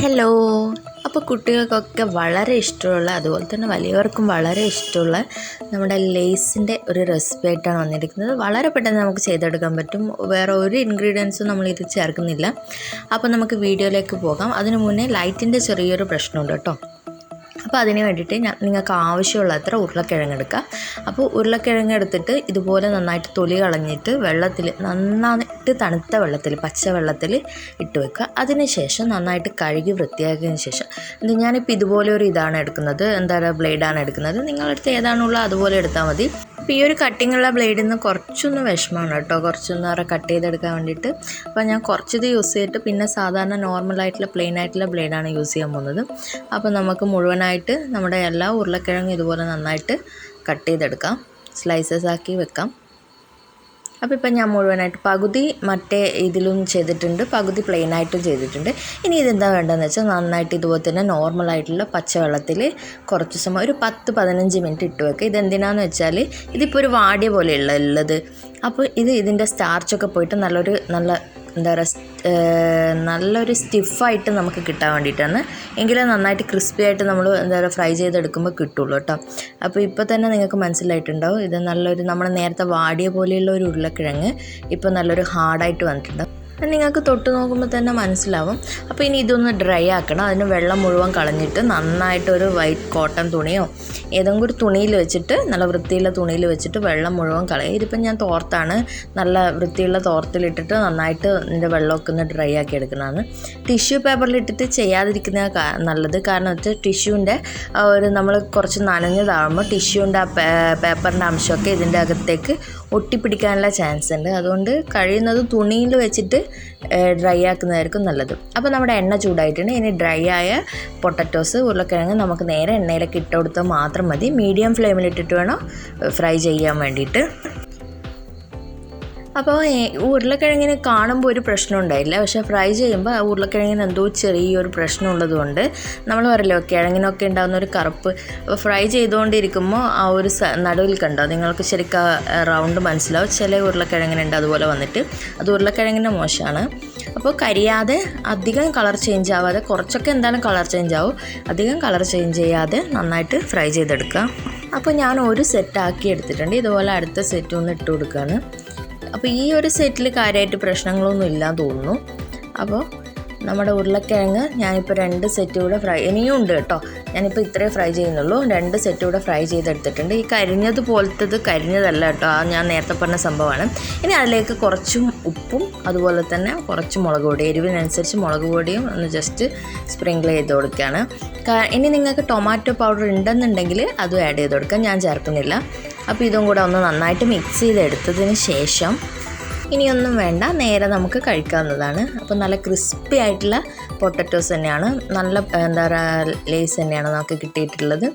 Hello. അപ്പോൾ കുട്ടികൾക്കൊക്കെ വളരെ ഇഷ്ടമുള്ള, അതുപോലെ തന്നെ വലിയവർക്കും വളരെ ഇഷ്ടമുള്ള നമ്മുടെ ലേസിൻ്റെ ഒരു റെസിപ്പി ആയിട്ടാണ് വന്നിരിക്കുന്നത്. വളരെ പെട്ടെന്ന് നമുക്ക് ചെയ്തെടുക്കാൻ പറ്റും. വേറെ ഒരു ഇൻഗ്രീഡിയൻസും നമ്മളിത് ചേർക്കുന്നില്ല. അപ്പോൾ നമുക്ക് വീഡിയോയിലേക്ക് പോകാം. അതിനു മുന്നേ ലൈറ്റിൻ്റെ ചെറിയൊരു പ്രശ്നമുണ്ട് കേട്ടോ. അപ്പോൾ അതിന് വേണ്ടിയിട്ട് നിങ്ങൾക്ക് ആവശ്യമുള്ള അത്ര ഉരുളക്കിഴങ്ങ് എടുക്കുക. അപ്പോൾ ഉരുളക്കിഴങ്ങ് എടുത്തിട്ട് ഇതുപോലെ നന്നായിട്ട് തൊലി കളഞ്ഞിട്ട് വെള്ളത്തിൽ, നന്നായിട്ട് തണുത്ത വെള്ളത്തിൽ, പച്ച വെള്ളത്തിൽ ഇട്ട് വെക്കുക. അതിന് ശേഷം നന്നായിട്ട് കഴുകി വൃത്തിയാക്കിയതിന് ശേഷം ഞാനിപ്പോൾ ഇതുപോലെ ഒരു ഇതാണ് എടുക്കുന്നത്, ബ്ലേഡാണ് എടുക്കുന്നത്. നിങ്ങളടുത്ത് ഏതാണുള്ളത് അതുപോലെ എടുത്താൽ മതി. അപ്പോൾ ഈ ഒരു കട്ടിങ്ങുള്ള ബ്ലേഡിൽ നിന്ന് കുറച്ചൊന്ന് വിഷമമാണ് കേട്ടോ, കുറച്ചൊന്ന് കട്ട് ചെയ്തെടുക്കാൻ വേണ്ടിയിട്ട്. അപ്പോൾ ഞാൻ കുറച്ചിത് യൂസ് ചെയ്തിട്ട് പിന്നെ സാധാരണ നോർമലായിട്ടുള്ള പ്ലെയിൻ ആയിട്ടുള്ള ബ്ലേഡാണ് യൂസ് ചെയ്യാൻ പോകുന്നത്. അപ്പോൾ നമുക്ക് മുഴുവനായിട്ട് നമ്മുടെ എല്ലാ ഉരുളക്കിഴങ്ങും ഇതുപോലെ നന്നായിട്ട് കട്ട് ചെയ്തെടുക്കാം, സ്ലൈസസ് ആക്കി വെക്കാം. അപ്പോൾ ഇപ്പം ഞാൻ മുഴുവനായിട്ട് പകുതി മറ്റേ ഇതിലും ചെയ്തിട്ടുണ്ട്, പകുതി പ്ലെയിനായിട്ടും ചെയ്തിട്ടുണ്ട്. ഇനി ഇതെന്താ വേണ്ടതെന്ന് വെച്ചാൽ നന്നായിട്ട് ഇതുപോലെ തന്നെ നോർമലായിട്ടുള്ള പച്ചവെള്ളത്തിൽ കുറച്ച് സമയം, ഒരു 10-15 മിനിറ്റ് ഇട്ട് വെക്കുക. ഇതെന്തിനാന്ന് വെച്ചാൽ ഇതിപ്പോൾ ഒരു വാടിയ പോലെയുള്ള ഉള്ളത്. അപ്പോൾ ഇതിൻ്റെ സ്റ്റാർച്ചൊക്കെ പോയിട്ട് നല്ലൊരു സ്റ്റിഫായിട്ട് നമുക്ക് കിട്ടാൻ വേണ്ടിയിട്ടാണ്. എങ്കിലേ നന്നായിട്ട് ക്രിസ്പി ആയിട്ട് നമ്മൾ ഫ്രൈ ചെയ്തെടുക്കുമ്പോൾ കിട്ടുള്ളൂ കേട്ടോ. അപ്പോൾ ഇപ്പോൾ തന്നെ നിങ്ങൾക്ക് മനസ്സിലായിട്ടുണ്ടാവും, ഇത് നമ്മൾ നേരത്തെ വാടിയ പോലെയുള്ള ഒരു ഉരുളക്കിഴങ്ങ് ഇപ്പോൾ നല്ലൊരു ഹാർഡായിട്ട് വന്നിട്ടുണ്ടാവും. നിങ്ങൾക്ക് തൊട്ട് നോക്കുമ്പോൾ തന്നെ മനസ്സിലാവും. അപ്പോൾ ഇനി ഇതൊന്ന് ഡ്രൈ ആക്കണം. അതിന് വെള്ളം മുഴുവൻ കളഞ്ഞിട്ട് നന്നായിട്ടൊരു വൈറ്റ് കോട്ടൺ തുണിയോ ഏതെങ്കിലും ഒരു തുണിയിൽ വെച്ചിട്ട്, നല്ല വൃത്തിയുള്ള തുണിയിൽ വെച്ചിട്ട് വെള്ളം മുഴുവൻ കളയും. ഇതിപ്പം ഞാൻ തോർത്താണ്, നല്ല വൃത്തിയുള്ള തോർത്തിലിട്ടിട്ട് നന്നായിട്ട് ഇതിൻ്റെ വെള്ളമൊക്കെ ഒന്ന് ഡ്രൈ ആക്കി എടുക്കുന്നതാണ്. ടിഷ്യൂ പേപ്പറിലിട്ടിട്ട് ചെയ്യാതിരിക്കുന്ന നല്ലത്. കാരണം വെച്ചാൽ ടിഷ്യൂവിൻ്റെ നമ്മൾ കുറച്ച് നനഞ്ഞതാകുമ്പോൾ ടിഷ്യൂവിൻ്റെ പേപ്പറിൻ്റെ അംശമൊക്കെ ഇതിൻ്റെ അകത്തേക്ക് ഒട്ടിപ്പിടിക്കാനുള്ള ചാൻസ് ഉണ്ട്. അതുകൊണ്ട് കഴിയുന്നത് തുണിയിൽ വെച്ചിട്ട് ഡ്രൈ ആക്കുന്നതായിരിക്കും നല്ലത്. അപ്പോൾ നമ്മുടെ എണ്ണ ചൂടായിട്ടുണ്ട്. ഇനി ഡ്രൈ ആയ പൊട്ടറ്റോസ്, ഉരുളക്കിഴങ്ങ് നമുക്ക് നേരെ എണ്ണയിലേക്ക് ഇട്ട് കൊടുത്താൽ മാത്രം മതി. മീഡിയം ഫ്ലെയിമിലിട്ടിട്ട് വേണം ഫ്രൈ ചെയ്യാൻ വേണ്ടിയിട്ട്. അപ്പോൾ ഉരുളക്കിഴങ്ങിന് കാണുമ്പോൾ ഒരു പ്രശ്നം ഉണ്ടായില്ല, പക്ഷേ ഫ്രൈ ചെയ്യുമ്പോൾ ആ ഉരുളക്കിഴങ്ങിന് എന്തോ ചെറിയൊരു പ്രശ്നമുള്ളതുകൊണ്ട് നമ്മൾ പറയല്ലോ കിഴങ്ങിനൊക്കെ ഉണ്ടാകുന്ന ഒരു കറുപ്പ്. അപ്പോൾ ഫ്രൈ ചെയ്തുകൊണ്ടിരിക്കുമ്പോൾ ആ ഒരു നടുവിൽ കണ്ടോ, നിങ്ങൾക്ക് ശരിക്കും റൗണ്ട് മനസ്സിലാവും. ചില ഉരുളക്കിഴങ്ങിനുണ്ട് അതുപോലെ വന്നിട്ട്, അത് ഉരുളക്കിഴങ്ങിൻ്റെ മോശമാണ്. അപ്പോൾ കരിയാതെ, അധികം കളർ ചേഞ്ച് ആവാതെ, കുറച്ചൊക്കെ എന്തായാലും കളർ ചേഞ്ച് ആവും, അധികം കളർ ചേഞ്ച് ചെയ്യാതെ നന്നായിട്ട് ഫ്രൈ ചെയ്തെടുക്കുക. അപ്പോൾ ഞാൻ ഒരു സെറ്റാക്കി എടുത്തിട്ടുണ്ട്. ഇതുപോലെ അടുത്ത സെറ്റ് ഒന്ന് ഇട്ട് കൊടുക്കുകയാണ്. അപ്പോൾ ഈ ഒരു സെറ്റിൽ കാര്യമായിട്ട് പ്രശ്നങ്ങളൊന്നും ഇല്ലാന്ന് തോന്നുന്നു. അപ്പോൾ നമ്മുടെ ഉരുളക്കിഴങ്ങ് ഞാനിപ്പോൾ 2 സെറ്റ് കൂടെ ഇനിയും ഉണ്ട് കേട്ടോ. ഞാനിപ്പോൾ ഇത്രേ ഫ്രൈ ചെയ്യുന്നുള്ളൂ. 2 സെറ്റ് കൂടെ ഫ്രൈ ചെയ്തെടുത്തിട്ടുണ്ട്. ഈ കരിഞ്ഞതല്ല കേട്ടോ, ഞാൻ നേരത്തെ പറഞ്ഞ സംഭവമാണ്. ഇനി അതിലേക്ക് കുറച്ചും ഉപ്പും അതുപോലെ തന്നെ കുറച്ച് മുളക് പൊടി, എരിവിനനുസരിച്ച് മുളക് പൊടിയും ഒന്ന് ജസ്റ്റ് സ്പ്രിങ്കിൾ ചെയ്ത് കൊടുക്കുകയാണ്. ഇനി നിങ്ങൾക്ക് ടൊമാറ്റോ പൗഡർ ഉണ്ടെന്നുണ്ടെങ്കിൽ അതും ആഡ് ചെയ്ത് കൊടുക്കാം, ഞാൻ ചേർക്കുന്നില്ല. അപ്പോൾ ഇതും കൂടെ ഒന്ന് നന്നായിട്ട് മിക്സ് ചെയ്തെടുത്തതിന് ശേഷം ഇനിയൊന്നും വേണ്ട, നേരെ നമുക്ക് കഴിക്കാവുന്നതാണ്. അപ്പോൾ നല്ല ക്രിസ്പി ആയിട്ടുള്ള പൊട്ടറ്റോസ് തന്നെയാണ്, നല്ല ലേസ് തന്നെയാണ് നമുക്ക് കിട്ടിയിട്ടുള്ളത്.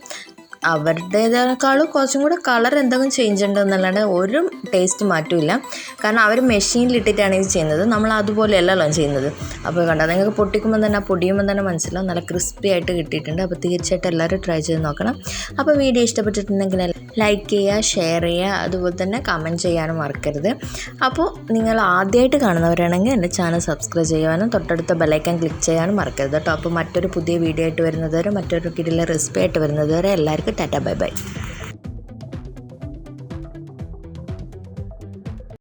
അവരുടേതിനേക്കാളും കുറച്ചും കൂടെ കളർ എന്തെങ്കിലും ചേഞ്ച് ഉണ്ടെന്നല്ലാണ്ട് ഒരു ടേസ്റ്റ് മാറ്റമില്ല. കാരണം അവർ മെഷീനിലിട്ടിട്ടാണ് ഇത് ചെയ്യുന്നത്, നമ്മൾ അതുപോലെയല്ലല്ലോ ചെയ്യുന്നത്. അപ്പോൾ കണ്ടോ, നിങ്ങൾക്ക് പൊട്ടിക്കുമ്പോൾ തന്നെ, പൊടിയുമ്പോൾ തന്നെ മനസ്സിലാവും നല്ല ക്രിസ്പി ആയിട്ട് കിട്ടിയിട്ടുണ്ട്. അപ്പോൾ തീർച്ചയായിട്ടും എല്ലാവരും ട്രൈ ചെയ്ത് നോക്കണം. അപ്പോൾ വീഡിയോ ഇഷ്ടപ്പെട്ടിട്ടുണ്ടെങ്കിൽ ലൈക്ക് ചെയ്യുക, ഷെയർ ചെയ്യുക, അതുപോലെ തന്നെ കമൻറ്റ് ചെയ്യാനും മറക്കരുത്. അപ്പോൾ നിങ്ങൾ ആദ്യമായിട്ട് കാണുന്നവരാണെങ്കിൽ എൻ്റെ ചാനൽ സബ്സ്ക്രൈബ് ചെയ്യാനും തൊട്ടടുത്ത ബെല്ലൈക്കൺ ക്ലിക്ക് ചെയ്യാനും മറക്കരുത് കേട്ടോ. അപ്പോൾ മറ്റൊരു പുതിയ വീഡിയോ ആയിട്ട് വരുന്നതുവരെ, മറ്റൊരു കിടിലൻ റെസിപ്പി ആയിട്ട് വരുന്നതുവരെ എല്ലാവർക്കും ടാറ്റ ബൈ ബൈ.